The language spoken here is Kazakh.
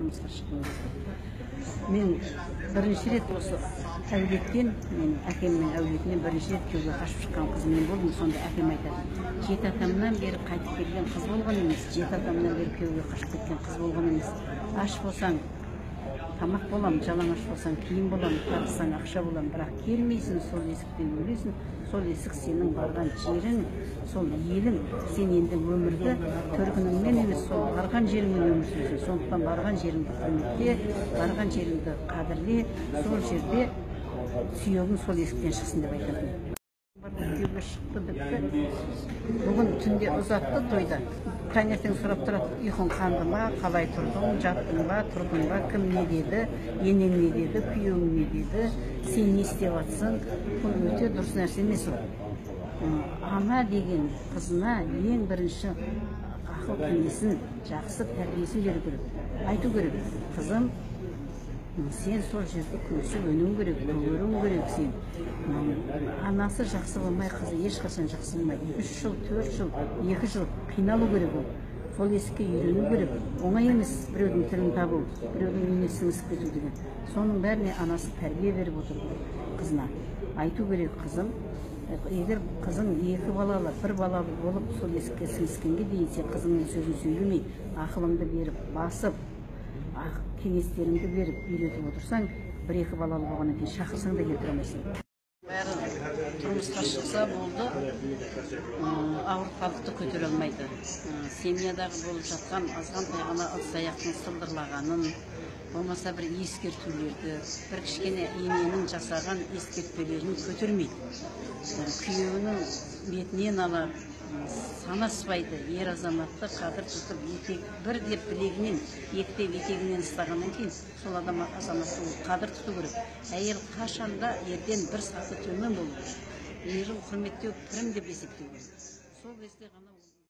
тұрмысқа шыққан кезде. Мен бірінші рет осы әулеттен, мен әкемнің әулетінен бірінші рет күйеуге қашып шыққан қыз мен болдым. Сонда әкем айтады, 7 атамнан бері қайтып келген қыз болған емес, 7 атамнан бері күйеуге қашып кеткен қыз болған емес. Аш болсаң тамақ болам, жалаңаш болсаң киім болам, тартсаң ақша болам, бірақ келмейсің, сол есіктен өлесің. Сол есік сенің барған жерің, сол елің. Сен енді өмірді төркініңмен емес, сол барған жеріңмен өмір сүресің. Сондықтан барған жеріңді құрметте, барған жеріңді қадірле, сол жерде сүйегің сол есіктен шықсын деп айтатын. Күйеуге шықты, бітті. Бүгін түнде ұзатты тойда. Таңертең сұрап тұрады, ұйқың қанды ма, қалай тұрдың, жаттың ба, тұрдың ба, кім не деді, енең не деді, күйеуің не деді, сен не істеп жатсың? Бұл өте дұрыс нәрсе емес ол. Ана деген қызына ең бірінші ақыл кеңесін, жақсы тәрбиесін беру керек. Айту керек, қызым, сен сол жерді көсіп өнуің керек, көруің керек сен. Анасы жақсы болмай, қызы ешқашан жақсы болмайды. 3 жыл, 4 жыл, 2 жыл қиналу керек ол. Сол есікке үйрену керек. Оңай емес біреудің тілін табу, біреудің үйіне сіңісіп кету деген. Соның бәріне анасы тәрбие беріп отыр қызына. Айту керек, қызым, егер қызың 2 балалы, 1 балалы болып сол есікке сіңіскенге дейін сен қызыңның сөзін сөйлемей, ақылыңды беріп, басып, кеңестеріңді беріп, үйретіп отырсаң, 1-2 балалы болғаннан кейін шақырсаң да келтіре алмайсың. Бәрі тұрмысқа шықса болды, ауыртпалықты көтере алмайды. Семьядағы болып жатқан азғантай ғана ыдыс-аяқтың сылдырлағанын, болмаса бір ескертулерді, бір кішкене ененің жасаған ескертпелерін көтермейді. Күйеуінің бетінен алып, санаспайды. Ер азаматты қадір тұтып, бір деп білегінен, 2 деп етегінен ұстағаннан кейін, сол азаматты қадір тұту керек. Әйел қашанда ерден 1 саты төмен болу керек. Ерін құрметтеу пірім деп есептеу керек. Сол кезде ғана